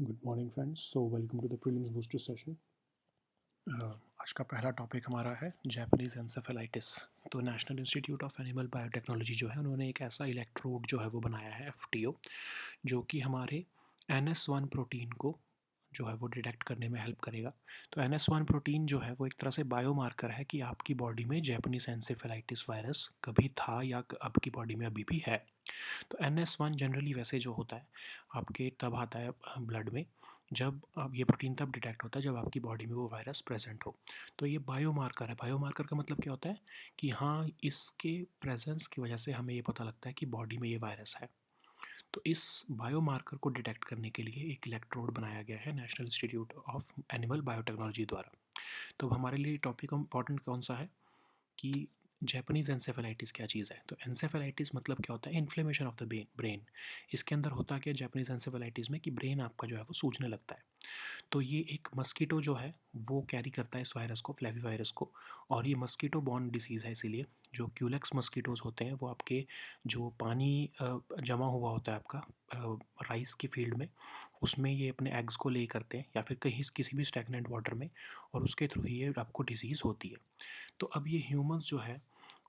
Good morning friends. Welcome to the prelims booster session. आज का पहला टॉपिक हमारा है जैपनीज एंसेफेलाइटिस। तो national institute of animal biotechnology जो है उन्होंने एक ऐसा इलेक्ट्रोड जो है वो बनाया है FTO, जो कि हमारे NS1 प्रोटीन को जो है वो डिटेक्ट करने में हेल्प करेगा। तो NS1 प्रोटीन जो है वो एक तरह से बायोमार्कर है कि आपकी बॉडी में जैपनीज एंसेफेलाइटिस वायरस कभी था या आपकी बॉडी में अभी भी है। तो NS1 जनरली वैसे जो होता है आपके तब आता है ब्लड में, जब अब ये प्रोटीन तब डिटेक्ट होता है जब आपकी बॉडी में वो वायरस प्रेजेंट हो। तो ये बायोमार्कर है। बायोमार्कर का मतलब क्या होता है कि हाँ, इसके प्रेजेंस की वजह से हमें ये पता लगता है कि बॉडी में ये वायरस है। तो इस बायोमार्कर को डिटेक्ट करने के लिए एक इलेक्ट्रोड बनाया गया है national institute of animal biotechnology द्वारा। तो हमारे लिए टॉपिक इम्पॉर्टेंट कौन सा है कि जैपनीज एंसेफेलाइटिस क्या चीज़ है। तो एंसेफेलाइटिस मतलब क्या होता है, इन्फ्लेमेशन ऑफ द ब्रेन। इसके अंदर होता क्या जैपनीज एंसेफेलाइटिस में कि ब्रेन आपका जो है वो सूजने लगता है। तो ये एक मस्कीटो जो है वो कैरी करता है इस वायरस को, फ्लेवी वायरस को। और ये मस्कीटो बॉर्न डिसीज़ है, इसीलिए जो क्यूलेक्स मस्कीटोज होते हैं वो आपके जो पानी जमा हुआ होता है आपका राइस की फील्ड में, उसमें ये अपने एग्स को ले करते हैं या फिर कहीं किसी भी स्टैगनेंट वाटर में, और उसके थ्रू ये आपको डिजीज़ होती है। तो अब ये ह्यूमंस जो है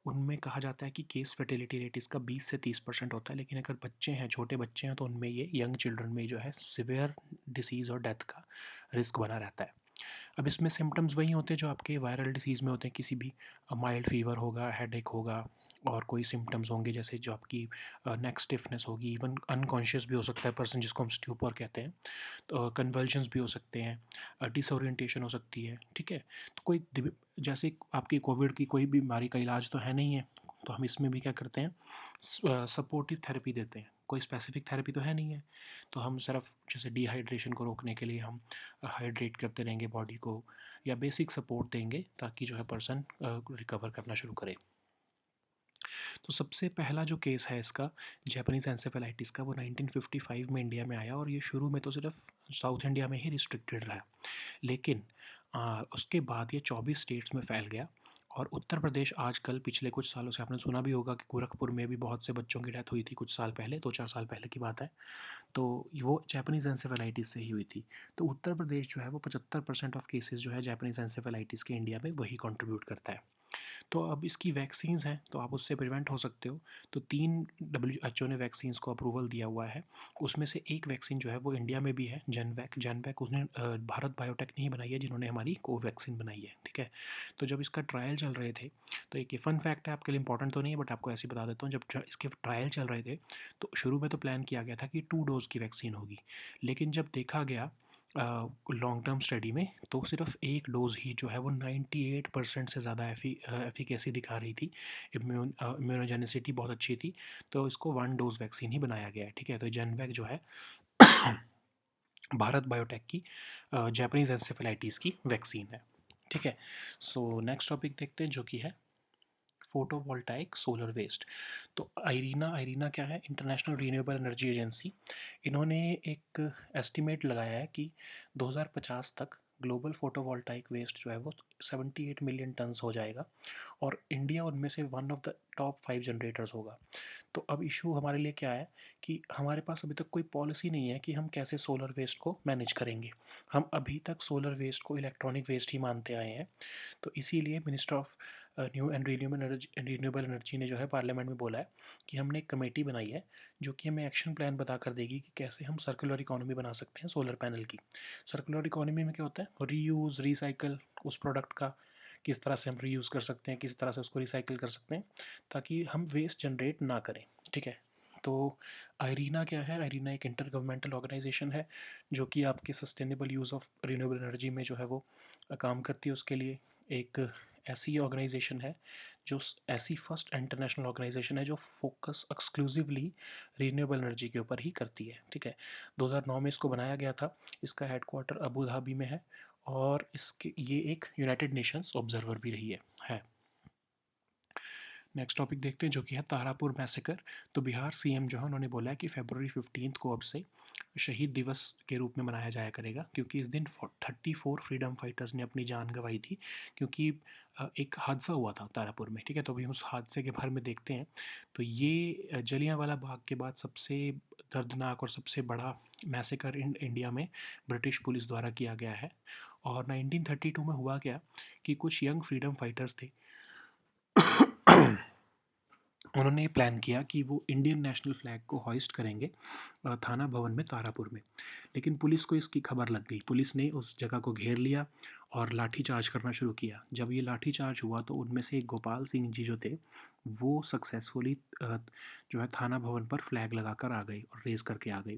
उनमें कहा जाता है कि केस फर्टिलिटी रेट इसका 20 से 30% होता है, लेकिन अगर बच्चे हैं, छोटे बच्चे हैं, तो उनमें ये यंग चिल्ड्रन में जो है सिवियर डिसीज़ और डेथ का रिस्क बना रहता है। अब इसमें सिम्टम्स वही होते हैं जो आपके वायरल डिसीज़ में होते हैं। किसी भी माइल्ड फीवर होगा, हेडेक होगा, और कोई सिम्टम्स होंगे जैसे जो आपकी नेक स्टिफनेस होगी, इवन अनकॉन्शियस भी हो सकता है पर्सन, जिसको हम स्ट्यूपर कहते हैं। तो कन्वल्जन्स भी हो सकते हैं, डिसोरिएंटेशन हो सकती है। ठीक है, तो कोई जैसे आपकी कोविड की कोई बीमारी का इलाज तो है नहीं है, तो हम इसमें भी क्या करते हैं, सपोर्टिव थेरेपी देते हैं। कोई स्पेसिफिक थेरेपी तो है नहीं है, तो हम सिर्फ जैसे डिहाइड्रेशन को रोकने के लिए हम हाइड्रेट करते रहेंगे बॉडी को, या बेसिक सपोर्ट देंगे ताकि जो है पर्सन रिकवर करना शुरू करे। तो सबसे पहला जो केस है इसका जैपनीज एंसेफेलाइटिस का, वो 1955 में इंडिया में आया, और ये शुरू में तो सिर्फ साउथ इंडिया में ही रिस्ट्रिक्टेड रहा। लेकिन उसके बाद ये 24 स्टेट्स में फैल गया। और उत्तर प्रदेश आजकल पिछले कुछ सालों से आपने सुना भी होगा कि गोरखपुर में भी बहुत से बच्चों की डेथ हुई थी कुछ साल पहले, 2-4 साल पहले की बात है। तो वो जैपनीज एंसेफेलाइटिस से ही हुई थी। तो उत्तर प्रदेश जो है वो 75% ऑफ केसेस जो है जैपनीज एंसेफेलाइटिस के इंडिया में वही कंट्रीब्यूट करता है। तो अब इसकी वैक्सीन्स हैं, तो आप उससे प्रिवेंट हो सकते हो। तो 3 WHO ने वैक्सीन्स को अप्रूवल दिया हुआ है। उसमें से एक वैक्सीन जो है वो इंडिया में भी है, जनवैक उसने भारत बायोटेक ने ही बनाई है, जिन्होंने हमारी कोवैक्सीन बनाई है। ठीक है, तो जब इसका ट्रायल चल रहे थे, तो एक फन फैक्ट है आपके लिए, इंपॉर्टेंट तो नहीं है बट आपको ऐसे ही बता देता हूँ। जब इसके ट्रायल चल रहे थे तो शुरू में तो प्लान किया गया था कि 2 डोज की वैक्सीन होगी, लेकिन जब देखा गया लॉन्ग टर्म स्टडी में, तो सिर्फ एक डोज़ ही जो है वो 98% से ज़्यादा एफिकेसी दिखा रही थी। इम्यूनोजेनिसिटी बहुत अच्छी थी। तो इसको 1 डोज़ वैक्सीन ही बनाया गया है। ठीक है, तो जनवैक जो है भारत बायोटेक की जैपनीज एंसेफेलाइटिस की वैक्सीन है। ठीक है, सो नेक्स्ट टॉपिक देखते हैं जो कि है फोटोवोल्टाइक सोलर वेस्ट। तो आईरीना क्या है, इंटरनेशनल रीन्यूएबल एनर्जी एजेंसी। इन्होंने एक एस्टिमेट लगाया है कि 2050 तक ग्लोबल फोटोवोल्टाइक वेस्ट जो है वो 78 मिलियन टन्स हो जाएगा, और इंडिया उनमें से one of the top 5 generators होगा। तो अब इशू हमारे लिए क्या है कि हमारे पास अभी तक कोई पॉलिसी नहीं है कि हम कैसे सोलर वेस्ट को मैनेज करेंगे। हम अभी तक सोलर वेस्ट को इलेक्ट्रॉनिक वेस्ट ही मानते आए हैं। तो इसीलिए minister of new and renewable energy ने जो है पार्लियामेंट में बोला है कि हमने एक कमेटी बनाई है जो कि हमें एक्शन प्लान बता कर देगी कि कैसे हम सर्कुलर इकोनॉमी बना सकते हैं सोलर पैनल की। सर्कुलर इकोनॉमी में क्या होता है, रीयूज़ रिसाइकल, उस प्रोडक्ट का किस तरह से हम रीयूज़ कर सकते हैं, किस तरह से उसको रिसाइकिल कर सकते हैं ताकि हम वेस्ट जनरेट ना करें। ठीक है, तो आईरीना क्या है, आईरीना एक इंटर गवर्नमेंटल ऑर्गेनाइजेशन है जो कि आपके sustainable use of renewable energy में जो है वो काम करती है। उसके लिए एक ऐसी ऑर्गेनाइजेशन है जो ऐसी फर्स्ट इंटरनेशनल ऑर्गेनाइजेशन है जो फोकस एक्सक्लूसिवली रीन्यूएबल एनर्जी के ऊपर ही करती है। ठीक है, 2009 में इसको बनाया गया था। इसका हेडक्वार्टर अबू धाबी में है, और इसके ये एक यूनाइटेड नेशंस ऑब्जर्वर भी रही है। नेक्स्ट टॉपिक देखते हैं जो कि है तारापुर मैसेकर। तो बिहार सीएम जो है उन्होंने बोला है कि February 15 को अब से शहीद दिवस के रूप में मनाया जाया करेगा, क्योंकि इस दिन 34 फ्रीडम फाइटर्स ने अपनी जान गंवाई थी, क्योंकि एक हादसा हुआ था तारापुर में। ठीक है, तो अभी उस हादसे के बारे में देखते हैं। तो ये जलियांवाला बाग के बाद सबसे दर्दनाक और सबसे बड़ा मैसेकर इंडिया में ब्रिटिश पुलिस द्वारा किया गया है। और 1932 में हुआ क्या कि कुछ यंग फ्रीडम फाइटर्स थे उन्होंने ये प्लान किया कि वो इंडियन नेशनल फ्लैग को हॉइस्ट करेंगे थाना भवन में तारापुर में। लेकिन पुलिस को इसकी खबर लग गई। पुलिस ने उस जगह को घेर लिया और लाठीचार्ज करना शुरू किया। जब ये लाठीचार्ज हुआ तो उनमें से एक गोपाल सिंह जी जो थे वो सक्सेसफुली जो है थाना भवन पर फ्लैग लगाकर आ गए और रेस करके आ गए।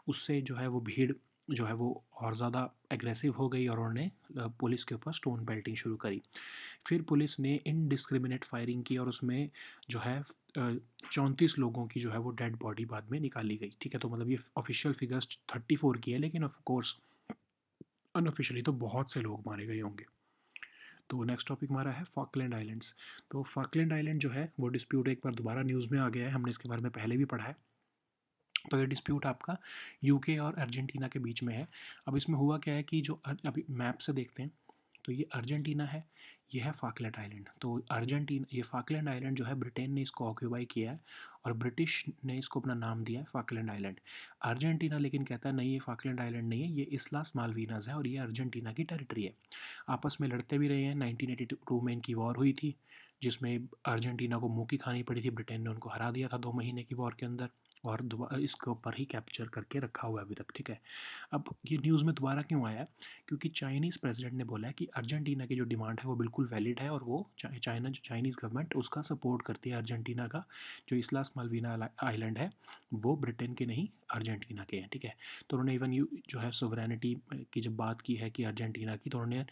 उससे जो है वो भीड़ जो है वो और ज़्यादा एग्रेसिव हो गई और उन्होंने पुलिस के ऊपर स्टोन बेल्टिंग शुरू करी। फिर पुलिस ने इनडिस्क्रिमिनेट फायरिंग की और उसमें जो है 34 लोगों की जो है वो डेड बॉडी बाद में निकाली गई। ठीक है, तो मतलब ये ऑफिशियल फिगर्स 34 की है, लेकिन ऑफ कोर्स अनऑफिशियली तो बहुत से लोग मारे गए होंगे। तो नेक्स्ट टॉपिक हमारा है फॉकलैंड आइलैंड्स। तो फॉकलैंड आइलैंड जो है वो डिस्प्यूट एक बार दोबारा न्यूज़ में आ गया है, हमने इसके बारे में पहले भी पढ़ा है। तो ये डिस्प्यूट आपका यूके और अर्जेंटीना के बीच में है। अब इसमें हुआ क्या है कि जो अभी मैप से देखते हैं तो ये अर्जेंटीना है, ये है फाकलैंड आइलैंड। तो अर्जेंटीना ये फाकलैंड आइलैंड जो है ब्रिटेन ने इसको ऑक्यूपाई किया है और ब्रिटिश ने इसको अपना नाम दिया है फाकलैंड आइलैंड। अर्जेंटीना लेकिन कहता है नहीं, ये फाकलैंड आइलैंड नहीं है, ये इस्लास मालवीनास है और ये अर्जेंटीना की टेरिटरी है। आपस में लड़ते भी रहे हैं। 1982 में इनकी वॉर हुई थी जिसमें अर्जेंटीना को मुँह की खानी पड़ी थी। ब्रिटेन ने उनको हरा दिया था 2 महीने की वॉर के अंदर और इसके ऊपर ही कैप्चर करके रखा हुआ है अभी तक। ठीक है, अब ये न्यूज़ में दोबारा क्यों आया है? क्योंकि चाइनीज़ प्रेसिडेंट ने बोला है कि अर्जेंटीना की जो डिमांड है वो बिल्कुल वैलिड है और वो चाइनीज़ गवर्नमेंट उसका सपोर्ट करती है। अर्जेंटीना का जो इस्लास मालवीना आइलैंड है वो ब्रिटेन के नहीं अर्जेंटीना के हैं। ठीक है, तो उन्होंने इवन जो है सोवरेनिटी की जब बात की है कि अर्जेंटीना की, तो उन्होंने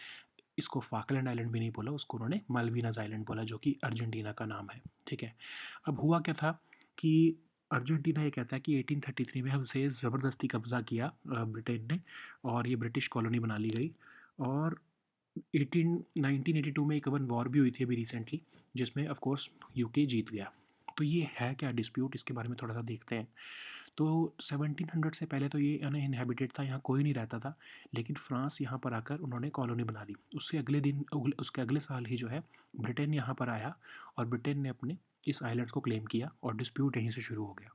इसको फाकलैंड आइलैंड भी नहीं बोला, उसको उन्होंने मालवीनाज आइलैंड बोला जो कि अर्जेंटीना का नाम है। ठीक है, अब हुआ क्या था कि अर्जेंटीना ये कहता है कि 1833 में हमसे ज़बरदस्ती कब्ज़ा किया ब्रिटेन ने और ये ब्रिटिश कॉलोनी बना ली गई। और 1982 में एक वन वॉर भी हुई थी अभी रिसेंटली जिसमें ऑफ कोर्स यूके जीत गया। तो ये है क्या डिस्प्यूट, इसके बारे में थोड़ा सा देखते हैं। तो 1700 से पहले तो ये अनइनहेबिटेड था, यहाँ कोई नहीं रहता था। लेकिन फ्रांस यहाँ पर आकर उन्होंने कॉलोनी बना ली। उससे अगले दिन उसके अगले साल ही जो है ब्रिटेन यहाँ पर आया और ब्रिटेन ने अपने इस आइलैंड को क्लेम किया और डिस्प्यूट यहीं से शुरू हो गया।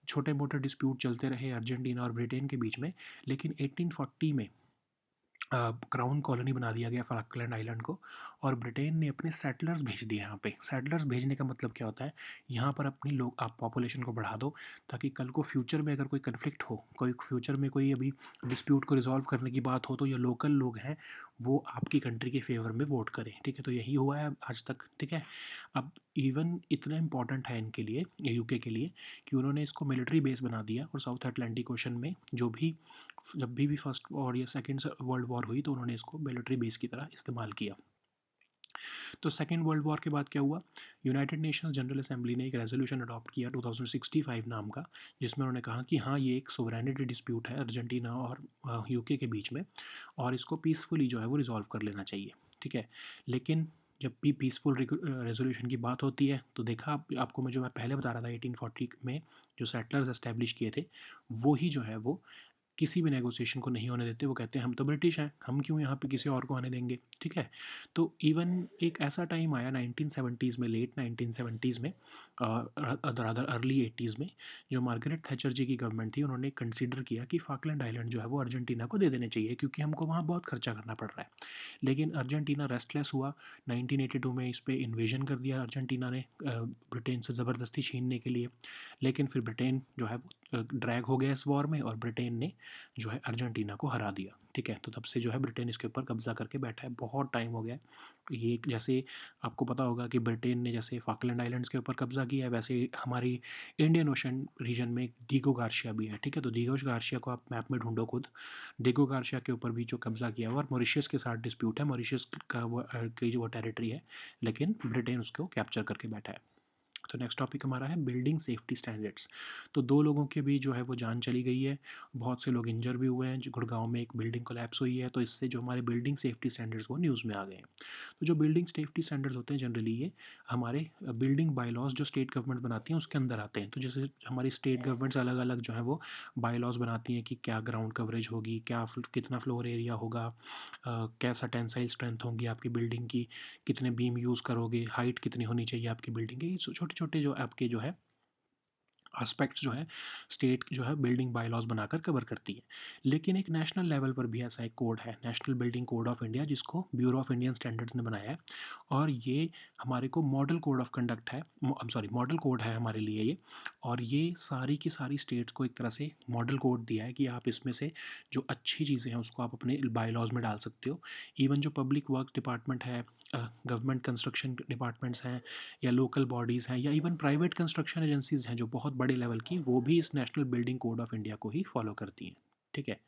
छोटे मोटे डिस्प्यूट चलते रहे अर्जेंटीना और ब्रिटेन के बीच में, लेकिन 1840 में क्राउन कॉलोनी बना दिया गया फाकलैंड आइलैंड को और ब्रिटेन ने अपने सेटलर्स भेज दिए यहाँ पे। सेटलर्स भेजने का मतलब क्या होता है, यहाँ पर अपनी लोग आप पॉपुलेशन को बढ़ा दो ताकि कल को फ्यूचर में अगर कोई कन्फ्लिक्ट हो, कोई फ्यूचर में कोई अभी डिस्प्यूट को रिजॉल्व करने की बात हो तो ये लोकल लोग हैं वो आपकी कंट्री के फेवर में वोट करें। ठीक है, तो यही हुआ है आज तक। ठीक है, अब इवन इतना इंपॉर्टेंट है इनके लिए, यूके के लिए, कि उन्होंने इसको मिलिट्री बेस बना दिया और साउथ अटलांटिक ओशन में जब भी फर्स्ट और या सेकेंड वर्ल्ड वॉर हुई तो उन्होंने इसको मिलिट्री बेस की तरह इस्तेमाल किया। तो सेकेंड वर्ल्ड वॉर के बाद क्या हुआ, यूनाइटेड नेशंस जनरल असेंबली ने एक रेजोल्यूशन अडॉप्ट किया 2065 नाम का, जिसमें उन्होंने कहा कि हाँ ये एक सोवरेनिटी डिस्प्यूट है अर्जेंटीना और यूके के बीच में और इसको पीसफुली जो है वो रिजॉल्व कर लेना चाहिए। ठीक है, लेकिन जब भी पीसफुल रेजोल्यूशन की बात होती है तो देखा आपको मैं जो मैं पहले बता रहा था 1840 में जो सेटलर्स एस्टेब्लिश किए थे वो ही जो है वो किसी भी नेगोशिएशन को नहीं होने देते। वो कहते हैं हम तो ब्रिटिश हैं, हम क्यों यहाँ पे किसी और को आने देंगे। ठीक है, तो इवन एक ऐसा टाइम आया 1970s में, लेट 1970s में अदर अर्ली 80s में, जो मार्गरेट थैचर जी की गवर्नमेंट थी उन्होंने कंसिडर किया कि फाकलैंड आइलैंड जो है वो अर्जेंटीना को दे देने चाहिए क्योंकि हमको वहाँ बहुत खर्चा करना पड़ रहा है। लेकिन अर्जेंटीना रेस्टलेस हुआ। 1982 में इस पर इन्वेजन कर दिया अर्जेंटीना ने ब्रिटेन से ज़बरदस्ती छीनने के लिए। लेकिन फिर ब्रिटेन जो है ड्रैग हो गया इस वॉर में और ब्रिटेन ने जो है अर्जेंटीना को हरा दिया। ठीक है, तो तब से जो है ब्रिटेन इसके ऊपर कब्जा करके बैठा है, बहुत टाइम हो गया है। ये जैसे आपको पता होगा कि ब्रिटेन ने जैसे फाकलैंड आइलैंड्स के ऊपर कब्जा किया है वैसे हमारी इंडियन ओशन रीजन में डिगो गार्शिया भी है। ठीक है, तो डिगो गार्शिया को आप मैप में ढूंढो खुद। डिगो गार्शिया के ऊपर भी जो कब्जा किया हुआ और मॉरिशस के साथ डिस्प्यूट है, मॉरिशस का वो की जो वो टेरिटरी है, लेकिन ब्रिटेन उसको कैप्चर करके बैठा है। तो नेक्स्ट टॉपिक हमारा है बिल्डिंग सेफ्टी स्टैंडर्ड्स। तो 2 लोगों की भी जो है वो जान चली गई है, बहुत से लोग इंजर भी हुए हैं। जो गुड़गांव में एक बिल्डिंग कोलैप्स हुई है, तो इससे जो हमारे बिल्डिंग सेफ्टी स्टैंडर्ड्स वो न्यूज़ में आ गए हैं। तो जो बिल्डिंग सेफ्टी स्टैंडर्ड्स होते हैं जनरली ये हमारे बिल्डिंग बायलॉज जो स्टेट गवर्नमेंट बनाती हैं उसके अंदर आते हैं। तो जैसे हमारी स्टेट गवर्नमेंट्स अलग अलग जो है वो बायलॉज बनाती हैं कि क्या ग्राउंड कवरेज होगी, क्या कितना फ्लोर एरिया होगा, कैसा टेंसाइल स्ट्रेंथ होगी आपकी बिल्डिंग की, कितने बीम यूज़ करोगे, हाइट कितनी होनी चाहिए आपकी बिल्डिंग की। छोटे छोटे जो आपके जो है एस्पेक्ट्स जो है स्टेट जो है बिल्डिंग बायलॉज बनाकर कवर करती है। लेकिन एक नेशनल लेवल पर भी ऐसा एक कोड है, national building code of India, जिसको ब्यूरो ऑफ इंडियन स्टैंडर्ड्स ने बनाया है। और ये हमारे को मॉडल कोड ऑफ कंडक्ट है, सॉरी मॉडल कोड है हमारे लिए ये। और ये सारी की सारी स्टेट्स को एक तरह से मॉडल कोड दिया है कि आप इसमें से जो अच्छी चीज़ें हैं उसको आप अपने बायलॉज में डाल सकते हो। इवन जो पब्लिक वर्क डिपार्टमेंट है, गवर्नमेंट कंस्ट्रक्शन डिपार्टमेंट्स हैं, या लोकल बॉडीज़ हैं, या इवन प्राइवेट कंस्ट्रक्शन एजेंसीज़ हैं जो बहुत बड़े लेवल की, वो भी इस national building code of India को ही फॉलो करती हैं। ठीक है।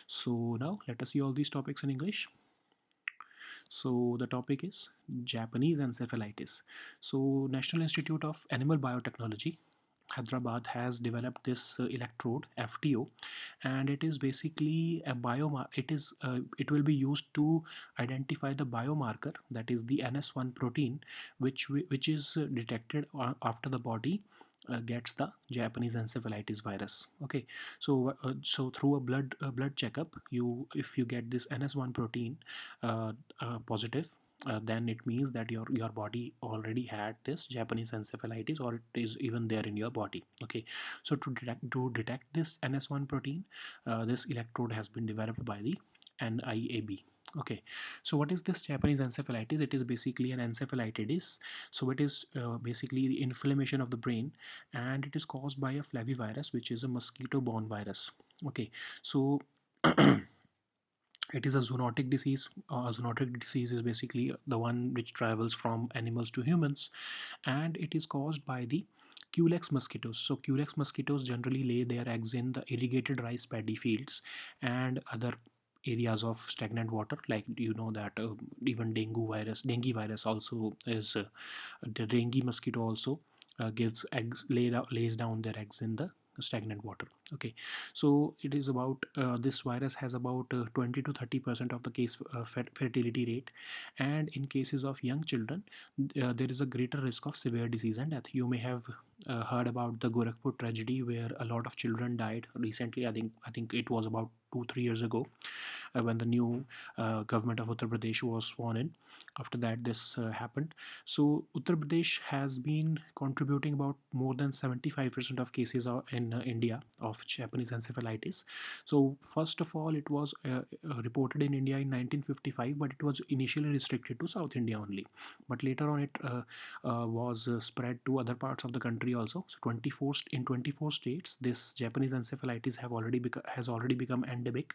So now let us see all these topics in English. So the topic is Japanese encephalitis. So National Institute of Animal Biotechnology, Hyderabad, has developed this electrode FTO, and it is basically a it will be used to identify the biomarker, that is the NS1 protein, which is detected after the body gets the Japanese encephalitis virus. Okay, so through a blood checkup, if you get this NS1 protein positive, then it means that your body already had this Japanese encephalitis, or it is even there in your body. Okay, so to detect this NS1 protein, this electrode has been developed by the NIAB. Okay, so what is this Japanese encephalitis? It is basically an encephalitis. So it is basically the inflammation of the brain, and it is caused by a flavivirus, which is a mosquito-borne virus. Okay, so it is a zoonotic disease. A zoonotic disease is basically the one which travels from animals to humans, and it is caused by the Culex mosquitoes. So Culex mosquitoes generally lay their eggs in the irrigated rice paddy fields and other areas of stagnant water. Like you know that even dengue virus also is the dengue mosquito also gives eggs, lays down their eggs in the stagnant water. Okay, so it is about this virus has about 20 to 30% of the case fertility rate, and in cases of young children, there is a greater risk of severe disease and death. You may have heard about the Gorakhpur tragedy, where a lot of children died recently. I think it was about 2-3 years ago, when the new government of Uttar Pradesh was sworn in. After that, this happened. So Uttar Pradesh has been contributing about more than 75% of cases in India of Japanese encephalitis. So first of all, it was reported in India in 1955, but it was initially restricted to South India only. But later on, it was spread to other parts of the country also. So 24 states, this Japanese encephalitis has already become endemic,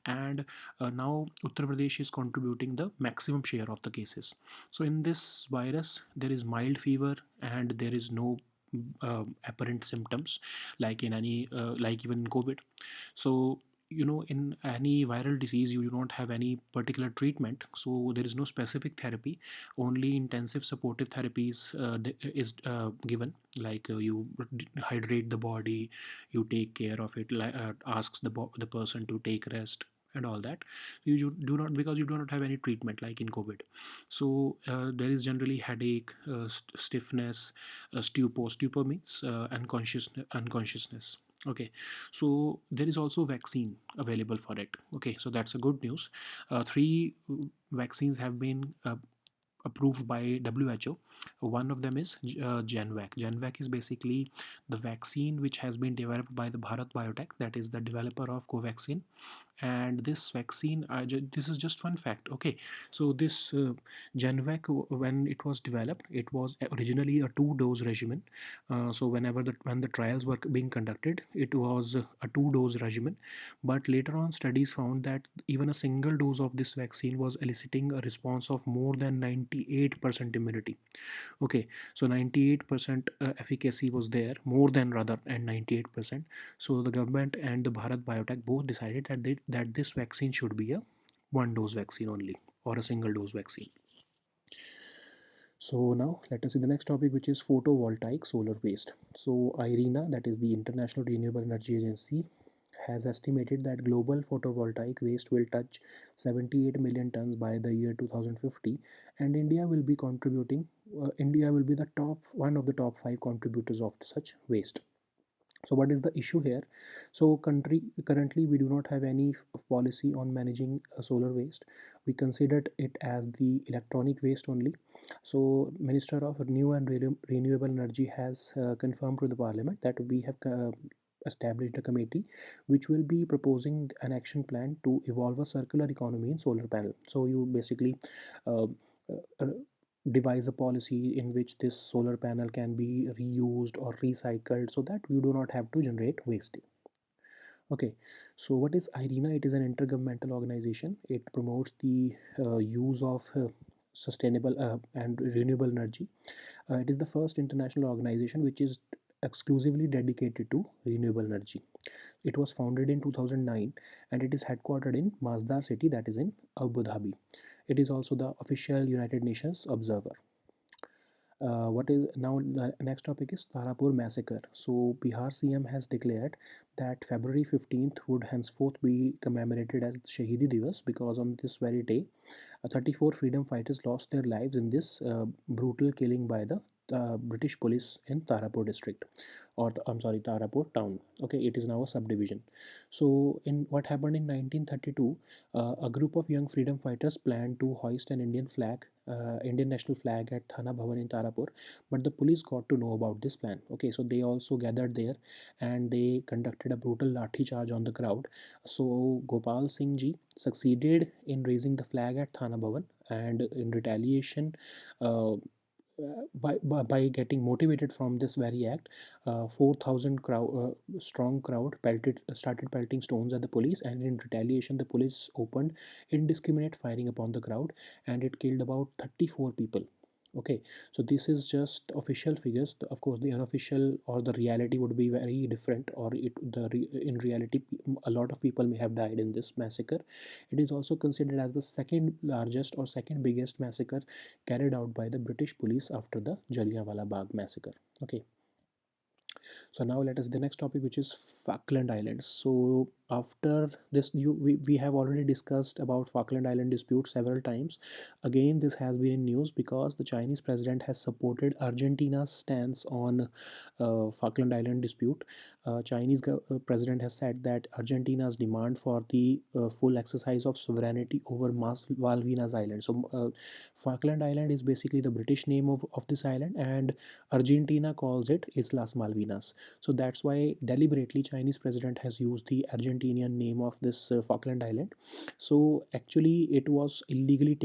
and now Uttar Pradesh is contributing the maximum share of the cases. So in this virus, there is mild fever and there is no apparent symptoms like in any like even in COVID. So in any viral disease you do not have any particular treatment, so there is no specific therapy. Only intensive supportive therapies is given, like you hydrate the body, you take care of it, asks the person to take rest and all that. Do not, because you do not have any treatment like in COVID. So there is generally headache, stiffness, stupor means unconsciousness. Okay, so there is also vaccine available for it. Okay, so that's a good news. Three vaccines have been approved by WHO. One of them is Genvac. Genvac is basically the vaccine which has been developed by the Bharat Biotech, that is the developer of Covaxin. And this vaccine, this is just fun fact. Okay, so this Genvac, when it was developed, it was originally a two-dose regimen. So when the trials were being conducted, it was a two-dose regimen. But later on, studies found that even a single dose of this vaccine was eliciting a response of more than 98% immunity. Okay, so 98% efficacy was there, more than rather, and 98%. So the government and the Bharat Biotech both decided that this vaccine should be a one dose vaccine only, or a single dose vaccine. So now let us see the next topic, which is photovoltaic solar waste. So IRENA, that is the International Renewable Energy Agency, has estimated that global photovoltaic waste will touch 78 million tons by the year 2050, and India will be contributing. India will be the top one of the top five contributors of such waste. So what is the issue here? So currently we do not have any policy on managing solar waste. We considered it as the electronic waste only. So Minister of Renewable Energy has confirmed to the Parliament that we have established a committee which will be proposing an action plan to evolve a circular economy in solar panel. So you basically uh, uh, devise a policy in which this solar panel can be reused or recycled so that we do not have to generate waste. Okay, so what is IRENA? It is an intergovernmental organization. It promotes the use of sustainable and renewable energy. It is the first international organization which is exclusively dedicated to renewable energy. It was founded in 2009 and it is headquartered in Masdar city, that is in Abu Dhabi. It is also the official United Nations observer. What is now the next topic is Tarapur massacre. So Bihar CM has declared that February 15th would henceforth be commemorated as Shahidi Divas because on this very day, 34 freedom fighters lost their lives in this brutal killing by the British police in Tarapur district, or I'm sorry, Tarapur town. Okay, it is now a subdivision. So, in what happened in 1932, a group of young freedom fighters planned to hoist an Indian flag, Indian national flag at Thana Bhavan in Tarapur, but the police got to know about this plan. Okay, so they also gathered there and they conducted a brutal lathi charge on the crowd. So Gopal Singh ji succeeded in raising the flag at Thana Bhavan, and in retaliation, uh, by getting motivated from this very act, 4,000 strong crowd started pelting stones at the police, and in retaliation, the police opened indiscriminate firing upon the crowd, and it killed about 34 people. Okay, so this is just official figures. Of course, the unofficial or the reality would be very different, or in reality, a lot of people may have died in this massacre. It is also considered as the second largest or second biggest massacre carried out by the British police after the Jallianwala Bagh massacre. Okay, so now let us the next topic, which is Falkland Islands. So after this, we have already discussed about Falkland Island dispute several times. Again, this has been in news because the Chinese president has supported Argentina's stance on Falkland Island dispute. President has said that Argentina's demand for the full exercise of sovereignty over Malvinas Island. So Falkland Island is basically the British name of this island, and Argentina calls it Islas Malvinas. So that's why deliberately Chinese president has used the Argentinian name of this Falkland Island. So actually it was illegally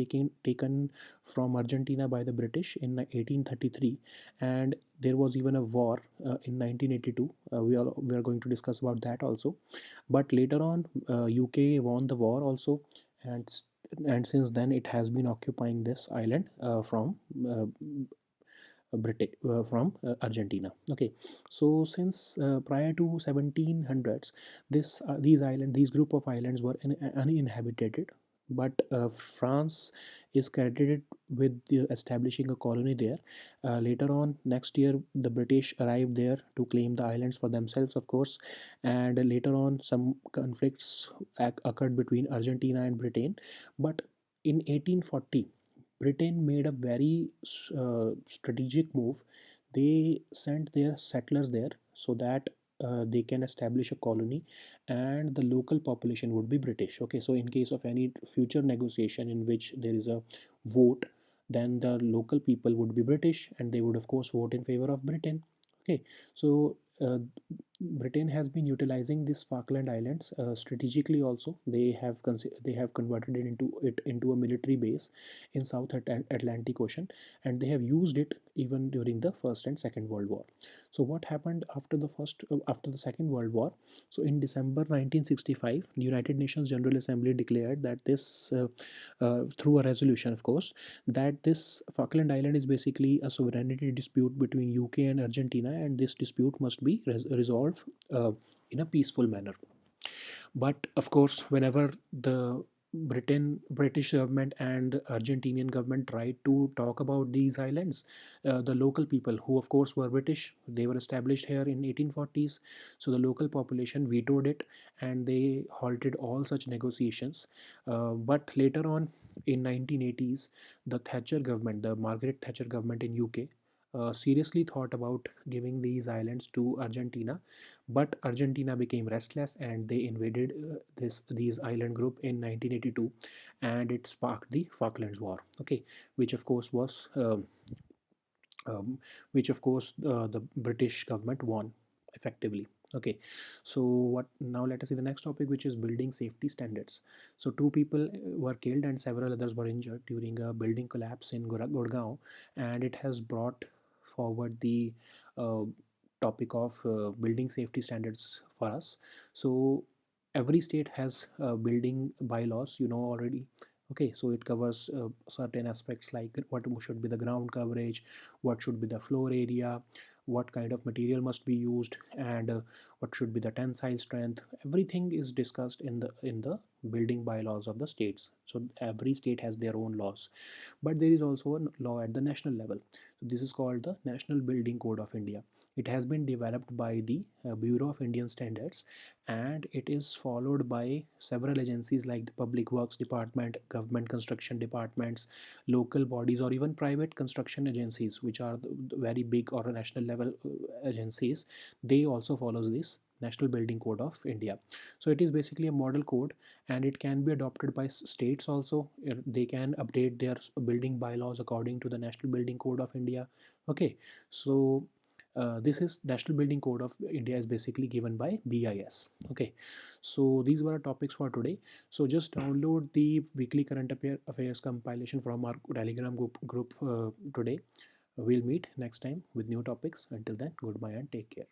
taken from Argentina by the British in 1833, and there was even a war in 1982. We are going to discuss about that also. But later on, UK won the war also, and since then it has been occupying this island uh, from Argentina. Okay, so since prior to 1700s, these group of islands were uninhabited, but France is credited with establishing a colony there. Later on, next year, the British arrived there to claim the islands for themselves, of course, and later on, some conflicts occurred between Argentina and Britain, but in 1840 Britain made a very strategic move. They sent their settlers there so that they can establish a colony, and the local population would be British. Okay, so in case of any future negotiation in which there is a vote, then the local people would be British and they would, of course, vote in favor of Britain. Okay, so Britain has been utilizing this Falkland Islands strategically. Also, they have converted it into a military base in South Atlantic Ocean, and they have used it even during the First and Second World War. So, what happened after the Second World War? So, in December 1965, the United Nations General Assembly declared that through a resolution, of course, that this Falkland Island is basically a sovereignty dispute between UK and Argentina, and this dispute must be resolved in a peaceful manner. But of course, whenever the British government and Argentinian government tried to talk about these islands, the local people, who of course were British, they were established here in 1840s. So the local population vetoed it, and they halted all such negotiations. But later on, in 1980s, the Margaret Thatcher government in UK, seriously thought about giving these islands to Argentina, but Argentina became restless and they invaded these island group in 1982, and it sparked the Falklands War. Okay, which of course was the British government won effectively. Okay, so what now? Let us see the next topic, which is building safety standards. So two people were killed and several others were injured during a building collapse in Gurgaon, and it has brought forward the uh, topic of building safety standards for us. So every state has building bylaws, you know already. Okay, so it covers certain aspects like what should be the ground coverage, what should be the floor area, what kind of material must be used, and what should be the tensile strength. Everything is discussed in the building bylaws of the states. So every state has their own laws, but there is also a law at the national level. So this is called the National Building Code of India. It has been developed by the Bureau of Indian Standards, and it is followed by several agencies like the Public Works Department, government construction departments, local bodies, or even private construction agencies, which are the very big or national level agencies. They also follows this National Building Code of India. So it is basically a model code, and it can be adopted by states also. They can update their building bylaws according to the National Building Code of India. Okay, so this is National Building Code of India is basically given by BIS. Okay, so these were our topics for today. So just download the weekly current affairs compilation from our Telegram group today. We'll meet next time with new topics. Until then, goodbye and take care.